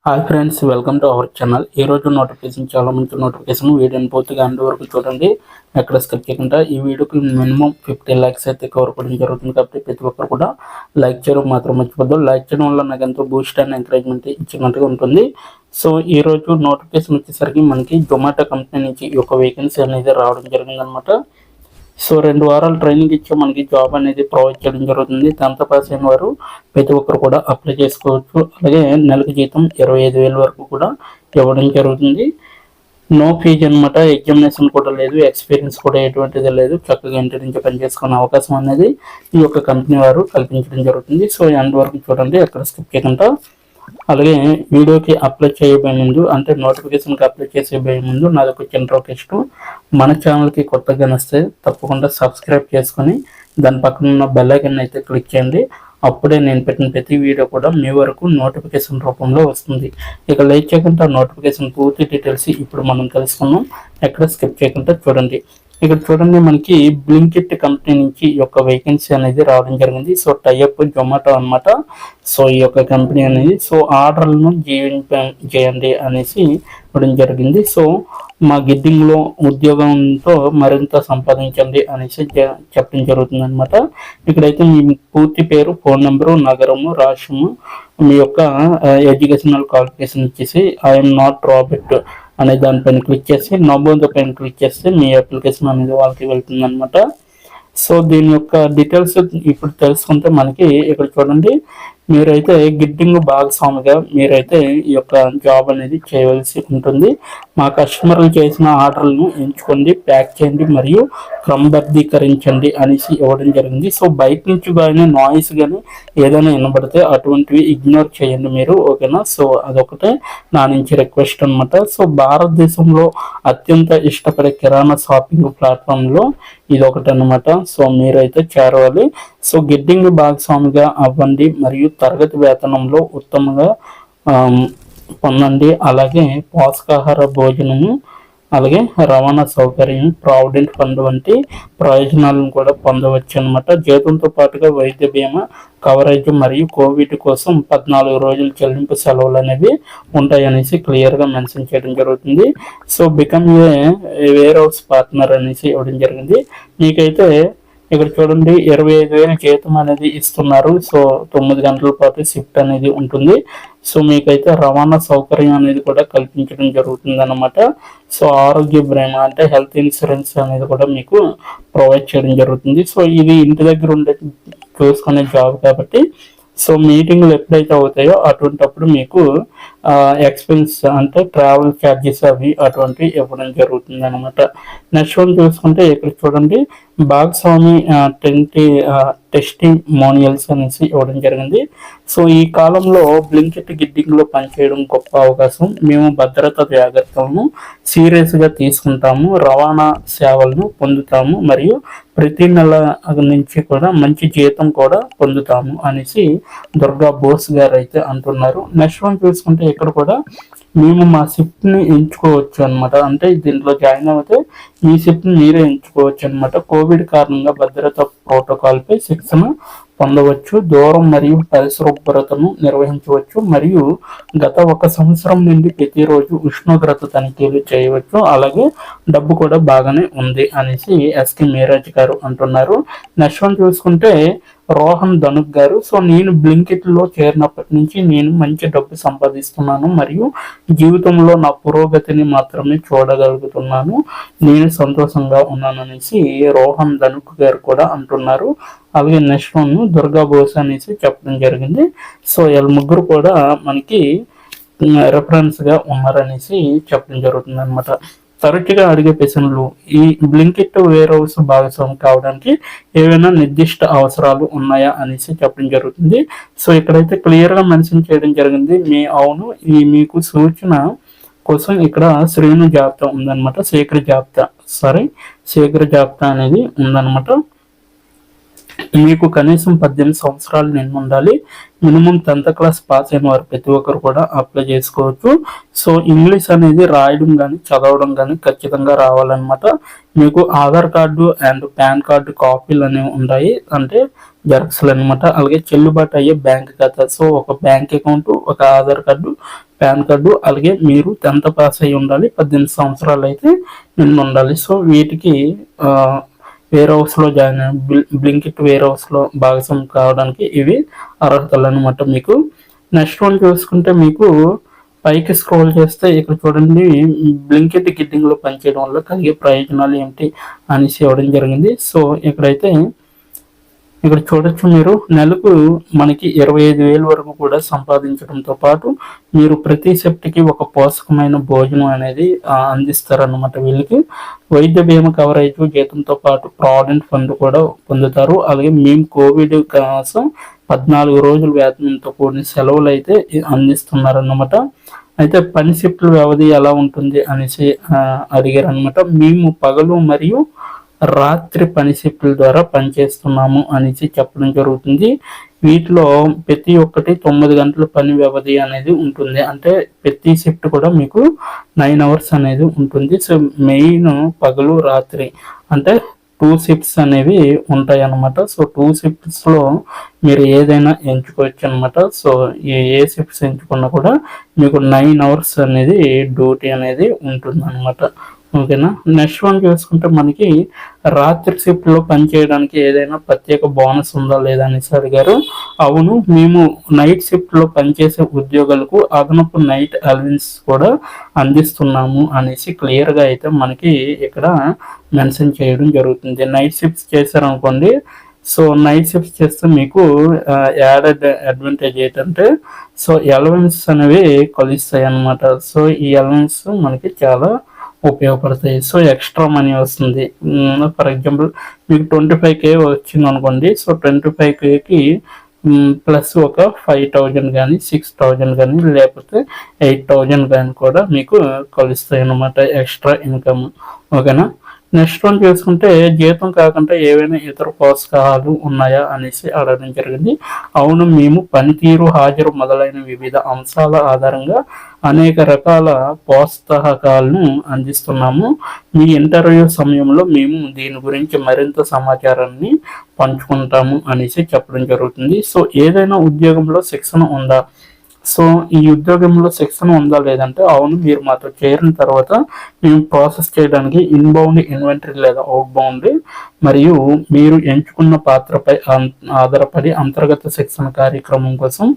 Hi friends, welcome to our channel. ఈ రోజు notification చాలా మంచి నోటిఫికేషన్. వీడియోని పూర్తిగా ఎండ్ వరకు చూడండి, ఎక్కడ స్కిప్ చేయకుండా. ఈ వీడియోకి మినిమం 50 లైక్స్ అయితే కవర్ చేయడం జరుగుతుంది కాబట్టి ప్రతి ఒక్కరు కూడా లైక్ చేయడం మాత్రం మర్చిపోద్దు. లైక్ చేయడం వల్ల నాకు ఎంతో బూస్ట్ అండ్ ఎంకరేజ్మెంట్ ఇచ్చినట్టుగా ఉంటుంది. సో ఈ రోజు నోటిఫికేషన్ వచ్చేసరికి మనకి జొమాటో కంపెనీ నుంచి ఈ యొక్క వేకెన్సీ అనేది రావడం జరిగింది అనమాట. సో 2 వారాలు ట్రైనింగ్ ఇచ్చి మనకి జాబ్ అనేది ప్రొవైడ్ చేయడం జరుగుతుంది. దాంతో పాస్ అయిన వారు ప్రతి ఒక్కరు కూడా అప్లై చేసుకోవచ్చు. అలాగే నెలకు జీతం 25,000 వరకు కూడా ఇవ్వడం జరుగుతుంది. నో ఫీజు అనమాట. ఎగ్జామినేషన్ కూడా లేదు, ఎక్స్పీరియన్స్ కూడా ఎటువంటిది లేదు. చక్కగా ఇంటి నుంచి పనిచేసుకునే అవకాశం అనేది ఈ యొక్క కంపెనీ వారు కల్పించడం జరుగుతుంది. సో ఎండ్ వరకు చూడండి, ఎక్కడ స్కిప్ చేయకుండా. అలాగే వీడియోకి అప్లై చేయబోయే ముందు, అంటే నోటిఫికేషన్కి అప్లై చేసేబోయే ముందు నాది ఒక చిన్న రిక్వెస్ట్. మన ఛానల్కి కొత్తగా వస్తే తప్పకుండా సబ్స్క్రైబ్ చేసుకొని దాని పక్కన ఉన్న బెల్ ఐకాన్ అయితే క్లిక్ చేయండి. అప్పుడే నేను పెట్టిన ప్రతి వీడియో కూడా మీ వరకు నోటిఫికేషన్ రూపంలో వస్తుంది. ఇక లేట్ చేయకుండా నోటిఫికేషన్ పూర్తి డీటెయిల్స్ ఇప్పుడు మనం తెలుసుకున్నాం. ఎక్కడ స్కిప్ చేయకుండా చూడండి. ఇక్కడ చూడండి, మనకి బ్లింకిట్ కంపెనీ నుంచి ఈ యొక్క వేకెన్సీ అనేది రావడం జరిగింది. సో టైఅప్ జొమాటో అనమాట. సో ఈ యొక్క కంపెనీ అనేది సో ఆర్డర్లను చేయండి అనేసి ఇవ్వడం జరిగింది. సో మా గిడ్డింగ్లో ఉద్యోగంతో మరింత సంపాదించండి అనేసి చెప్పడం జరుగుతుంది అనమాట. ఇక్కడైతే మీ పూర్తి పేరు, ఫోన్ నెంబరు, నగరము, రాష్ట్రము, మీ యొక్క ఎడ్యుకేషనల్ క్వాలిఫికేషన్ ఇచ్చేసి ఐఎమ్ నాట్ రాబర్ట్ అనే దానిపైన క్లిక్ చేసి నమోదు పైన క్లిక్ చేస్తే మీ అప్లికేషన్ అనేది వాళ్ళకి వెళ్తుంది అనమాట. సో దీని యొక్క డీటెయిల్స్ ఇప్పుడు తెలుసుకుంటే మనకి ఇక్కడ చూడండి, మీరైతే గిడ్డింగ్ భాగస్వామిగా మీరైతే ఈ యొక్క జాబ్ అనేది చేయవలసి ఉంటుంది. మా కస్టమర్లు చేసిన ఆర్డర్లను ఎంచుకోండి, ప్యాక్ చేయండి మరియు క్రమబద్ధీకరించండి అనేసి ఇవ్వడం జరిగింది. సో బయట నుంచి కానీ నాయిస్ కానీ ఏదైనా వినబడితే అటువంటివి ఇగ్నోర్ చేయండి మీరు, ఓకేనా. సో అదొకటే నా నుంచి రిక్వెస్ట్ అనమాట. సో భారతదేశంలో అత్యంత ఇష్టపడే కిరాణా షాపింగ్ ప్లాట్ఫామ్లో ఇది ఒకటి అనమాట. సో మీరైతే చేరవాలి. సో గిడ్డింగ్ భాగస్వామిగా అవ్వండి మరియు తరగతి వేతనంలో ఉత్తమంగా పొందండి. అలాగే పోషకాహార భోజనము, అలాగే రవాణా సౌకర్యం, ప్రావిడెంట్ ఫండ్ వంటి ప్రయోజనాలను కూడా పొందవచ్చు అనమాట. జీతంతో పాటుగా వైద్య బీమా కవరేజ్ మరియు కోవిడ్ కోసం 14 రోజుల చెల్లింపు సెలవులు అనేవి ఉంటాయనేసి క్లియర్గా మెన్షన్ చేయడం జరుగుతుంది. So become a warehouse partner అనేసి ఇవ్వడం జరిగింది. మీకైతే ఇక్కడ చూడండి 25,000 జీతం అనేది ఇస్తున్నారు. సో 9 గంటల పాటు షిఫ్ట్ అనేది ఉంటుంది. సో మీకైతే రవాణా సౌకర్యం అనేది కూడా కల్పించడం జరుగుతుంది అనమాట. సో ఆరోగ్య బీమా అంటే హెల్త్ ఇన్సూరెన్స్ అనేది కూడా మీకు ప్రొవైడ్ చేయడం జరుగుతుంది. సో ఇది ఇంటి దగ్గర ఉండే చూసుకునే జాబ్ కాబట్టి సో మీటింగ్లు ఎప్పుడైతే అవుతాయో అటువంటిప్పుడు మీకు ఎక్స్పెన్స్ అంటే ట్రావెల్ ఛార్జెస్ అవి అటువంటివి ఇవ్వడం జరుగుతుంది అనమాట. నెక్స్ట్ వన్ చూసుకుంటే ఇక్కడ చూడండి, భాగస్వామి 20 టెస్టిమోనియల్స్ అనేసి ఇవ్వడం జరిగింది. సో ఈ కాలంలో బ్లింకిట్ గిడ్డింగ్లో పనిచేయడం గొప్ప అవకాశం. మేము భద్రతా జాగ్రత్తలను సీరియస్గా తీసుకుంటాము, రవాణా సేవలను పొందుతాము మరియు ప్రతి నెల నుంచి కూడా మంచి జీతం కూడా పొందుతాము అనేసి దుర్గా బోస్ గారు అయితే అంటున్నారు. నెక్స్ట్ వన్ చూసుకుంటే ఇక్కడ కూడా మేము మా షిఫ్ట్ని ఎంచుకోవచ్చు అనమాట. అంటే దీంట్లో జాయిన్ అయితే మీ షిఫ్ట్ని మీరే ఎంచుకోవచ్చు అనమాట. కోవిడ్ కారణంగా భద్రతా ప్రోటోకాల్పై శిక్షణ పొందవచ్చు, దూరం మరియు పరిశుభ్రతను నిర్వహించవచ్చు మరియు గత 1 సంవత్సరం నుండి ప్రతిరోజు ఉష్ణోగ్రత తనిఖీలు చేయవచ్చు. అలాగే డబ్బు కూడా బాగానే ఉంది అనేసి ఎస్కే మీరాజ్ గారు అంటున్నారు. నెక్స్ట్ వన్ చూసుకుంటే రోహన్ ధనుక్ గారు, సో నేను బ్లింకిట్లో చేరినప్పటి నుంచి నేను మంచి డబ్బు సంపాదిస్తున్నాను మరియు జీవితంలో నా పురోగతిని మాత్రమే చూడగలుగుతున్నాను, నేను సంతోషంగా ఉన్నాను అనేసి రోహన్ ధనుక్ గారు కూడా అంటున్నారు. అలాగే నెక్స్ట్ వన్ దుర్గా బోస్ అనేసి చెప్పడం జరిగింది. సో వీళ్ళ ముగ్గురు కూడా మనకి రెఫరెన్స్గా ఉన్నారనేసి చెప్పడం జరుగుతుంది అనమాట. తరచుగా అడిగే ప్రశ్నలు, ఈ బ్లింకిట్ వేర్ హౌస్ భాగస్వామి కావడానికి ఏవైనా నిర్దిష్ట అవసరాలు ఉన్నాయా అనేసి చెప్పడం జరుగుతుంది. సో ఇక్కడైతే క్లియర్గా మెన్షన్ చేయడం జరిగింది. అవును, ఈ మీకు సూచన కోసం ఇక్కడ శ్రేణు జాబితా ఉందన్నమాట. శీఘ్ర జాబితా అనేది ఉందన్నమాట. మీకు కనీసం 18 సంవత్సరాలు నిండి ఉండాలి. మినిమం 10th క్లాస్ పాస్ అయిన వారు ప్రతి ఒక్కరు కూడా అప్లై చేసుకోవచ్చు. సో ఇంగ్లీష్ అనేది రాయడం కానీ చదవడం కానీ ఖచ్చితంగా రావాలన్నమాట. మీకు Aadhaar card and pan card కాపీలు అనేవి ఉన్నాయి, అంటే జెరాక్స్లు అనమాట. అలాగే చెల్లుబాటు అయ్యే బ్యాంక్ ఖాతా, సో ఒక బ్యాంక్ అకౌంట్, ఒక ఆధార్ కార్డు, పాన్ కార్డు, అలాగే మీరు 10th పాస్ అయి ఉండాలి, 18 సంవత్సరాలు అయితే నిన్న ఉండాలి. సో వీటికి వేర్ హౌస్లో జాయిన్ బ్లింకిట్ వేర్ హౌస్లో భాగస్వామి కావడానికి ఇవి అర్హతలు అనమాట మీకు. నెక్స్ట్ వన్ చూసుకుంటే మీకు పైకి స్క్రోల్ చేస్తే ఇక్కడ చూడండి, బ్లింకిట్ గిడ్డింగ్లో పనిచేయడం వల్ల కలిగే ప్రయోజనాలు ఏమిటి అనేసి ఇవ్వడం జరిగింది. సో ఇక్కడ చూడొచ్చు, మీరు నెలకు మనకి 25,000 వరకు కూడా సంపాదించడంతో పాటు మీరు ప్రతి సెప్ట్కి ఒక పోషకమైన భోజనం అనేది అందిస్తారన్నమాట. వీళ్ళకి వైద్య బీమా కవరేజ్, జీతంతో పాటు ప్రావిడెంట్ ఫండ్ కూడా పొందుతారు. అలాగే మేము కోవిడ్ కోసం 14 రోజుల వేతనంతో కూడిన సెలవులు అయితే అందిస్తున్నారన్నమాట. అయితే పని షిఫ్ట్ల వ్యవధి ఎలా ఉంటుంది అనేసి అడిగారు అనమాట. మేము పగలు మరియు రాత్రి పని షిఫ్ట్ల ద్వారా పనిచేస్తున్నాము అనేసి చెప్పడం జరుగుతుంది. వీటిలో ప్రతి ఒక్కటి 9 గంటల పని వ్యవధి అనేది ఉంటుంది. అంటే ప్రతి షిఫ్ట్ కూడా మీకు 9 అవర్స్ అనేది ఉంటుంది. సో మెయిన్ పగలు రాత్రి అంటే 2 షిఫ్ట్స్ అనేవి ఉంటాయి అన్నమాట. సో 2 షిఫ్ట్స్లో మీరు ఏదైనా ఎంచుకోవచ్చు అనమాట. సో ఏ షిఫ్ట్స్ ఎంచుకున్నా కూడా మీకు 9 అవర్స్ అనేది డ్యూటీ అనేది ఉంటుంది అనమాట. ఓకేనా. నెక్స్ట్ వన్ చూసుకుంటే మనకి రాత్రి షిఫ్ట్లో పనిచేయడానికి ఏదైనా ప్రత్యేక బోనస్ ఉందా లేదా అనేసి అడిగారు. అవును, మేము నైట్ షిఫ్ట్లో పనిచేసే ఉద్యోగులకు అదనపు నైట్ అలవెన్స్ కూడా అందిస్తున్నాము అనేసి క్లియర్గా అయితే మనకి ఇక్కడ మెన్షన్ చేయడం జరుగుతుంది. నైట్ షిఫ్ట్స్ చేశారనుకోండి, సో నైట్ షిఫ్ట్స్ చేస్తే మీకు యాడెడ్ అడ్వాంటేజ్ ఏంటంటే సో అలవెన్స్ అనేవి కలుస్తాయి అన్నమాట. సో ఈ అలవెన్స్ మనకి చాలా ఉపయోగపడతాయి. సో ఎక్స్ట్రా మనీ వస్తుంది. ఫర్ ఎగ్జాంపుల్ మీకు 25K వచ్చింది అనుకోండి, సో 25Kకి ప్లస్ ఒక 5,000 కానీ 6,000 కానీ లేకపోతే 8,000 కానీ కూడా మీకు కలుస్తాయి అన్నమాట ఎక్స్ట్రా ఇన్కమ్. ఓకేనా. నెక్స్ట్ వన్ చూసుకుంటే జీతం కాకుండా ఏవైనా ఇతర ప్రోత్సాహాలు ఉన్నాయా అనేసి అడగడం జరిగింది. అవును, మేము పనితీరు, హాజరు మొదలైన వివిధ అంశాల ఆధారంగా అనేక రకాల ప్రోత్సాహకాలను అందిస్తున్నాము. మీ ఇంటర్వ్యూ సమయంలో మేము దీని గురించి మరింత సమాచారాన్ని పంచుకుంటాము అనేసి చెప్పడం జరుగుతుంది. సో ఏదైనా ఉద్యోగంలో శిక్షణ ఉందా, సో ఈ ఉద్యోగంలో శిక్షణ ఉందా లేదంటే అవును, మీరు మాతో చేరిన తర్వాత మేము ప్రాసెస్ చేయడానికి ఇన్బౌండ్ ఇన్వెంటరీ లేదా అవుట్బౌండ్ మరియు మీరు ఎంచుకున్న పాత్రపై ఆధారపడి అంతర్గత శిక్షణ కార్యక్రమం కోసం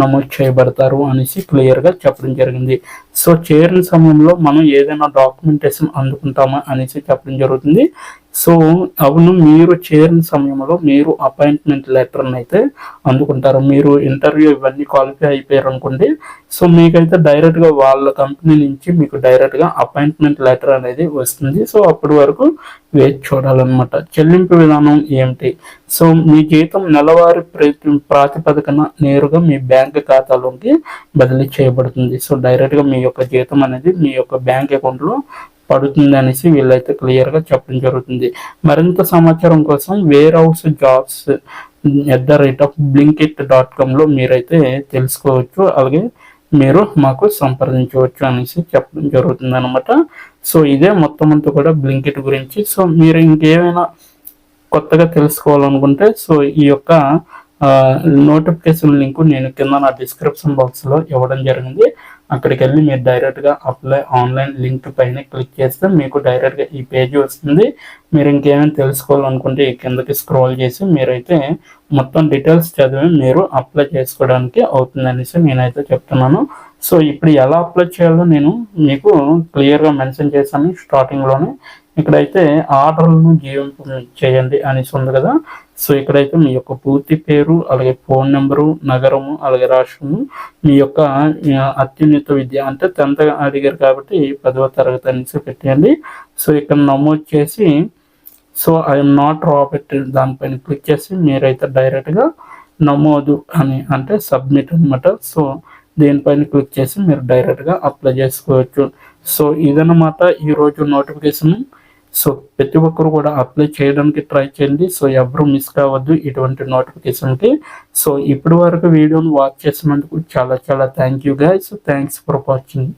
నమోదు చేయబడతారు అనేసి క్లియర్గా చెప్పడం జరిగింది. సో చేరిన సమయంలో మనం ఏదైనా డాక్యుమెంటేషన్ అందుకుంటామా అనేసి చెప్పడం జరుగుతుంది. సో అవును, మీరు చేరిన సమయంలో మీరు అపాయింట్మెంట్ లెటర్ని అయితే అందుకుంటారు. మీరు ఇంటర్వ్యూ ఇవన్నీ క్వాలిఫై అయిపోయారు అనుకోండి, సో మీకైతే డైరెక్ట్గా వాళ్ళ కంపెనీ నుంచి మీకు డైరెక్ట్గా అపాయింట్మెంట్ లెటర్ అనేది వస్తుంది. సో అప్పటి వరకు వేచి చూడాలన్నమాట. చెల్లింపు విధానం ఏమిటి, సో మీ జీతం నెలవారీ ప్రాతిపదికన నేరుగా మీ బ్యాంక్ ఖాతాలోకి బదిలీ చేయబడుతుంది. సో డైరెక్ట్గా మీ యొక్క జీతం అనేది మీ యొక్క బ్యాంక్ అకౌంట్లో పడుతుంది అనేసి వీళ్ళైతే క్లియర్గా చెప్పడం జరుగుతుంది. మరింత సమాచారం కోసం వేర్ హౌస్ జాబ్స్ @blinkit.comలో మీరైతే తెలుసుకోవచ్చు. అలాగే మీరు మాకు సంప్రదించవచ్చు అనేసి చెప్పడం జరుగుతుంది అనమాట. సో ఇదే మొత్తం అంతా కూడా బ్లింకిట్ గురించి. సో మీరు ఇంకేమైనా కొత్తగా తెలుసుకోవాలనుకుంటే సో ఈ యొక్క నోటిఫికేషన్ లింక్ నేను కింద నా డిస్క్రిప్షన్ బాక్స్లో ఇవ్వడం జరిగింది. అక్కడికి వెళ్ళి మీరు డైరెక్ట్గా అప్లై ఆన్లైన్ లింక్ పైన క్లిక్ చేస్తే మీకు డైరెక్ట్గా ఈ పేజీ వస్తుంది. మీరు ఇంకేమైనా తెలుసుకోవాలనుకుంటే ఈ కిందకి స్క్రోల్ చేసి మీరైతే మొత్తం డీటెయిల్స్ చదివి మీరు అప్లై చేసుకోవడానికి అవుతుంది అనేసి నేనైతే చెప్తున్నాను. సో ఇప్పుడు ఎలా అప్లై చేయాలో నేను మీకు క్లియర్గా మెన్షన్ చేశాను స్టార్టింగ్లోనే. ఇక్కడైతే ఆర్డర్లను జీవింపు చేయండి అనేసి ఉంది కదా. సో ఇక్కడైతే మీ యొక్క పూర్తి పేరు, అలాగే ఫోన్ నెంబరు, నగరము, అలాగే రాష్ట్రము, మీ యొక్క అత్యున్నత విద్య అంటే 10th అడిగారు కాబట్టి 10వ తరగతి అనేసి పెట్టండి. సో ఇక్కడ నమోదు చేసి సో ఐఎమ్ నాట్ రాబర్ట్ దానిపైన క్లిక్ చేసి మీరైతే డైరెక్ట్గా నమోదు అని అంటే సబ్మిట్ అనమాట. సో దీనిపైన క్లిక్ చేసి మీరు డైరెక్ట్గా అప్లై చేసుకోవచ్చు. సో ఇదన్నమాట ఈరోజు నోటిఫికేషన్. సో ప్రతి ఒక్కరు కూడా అప్లై చేయడానికి ట్రై చేయండి. సో ఎవరు మిస్ కావద్దు ఇటువంటి నోటిఫికేషన్కి. సో ఇప్పటి వరకు వీడియోని వాచ్ చేసినందుకు చాలా చాలా thank you guys. Thanks for watching.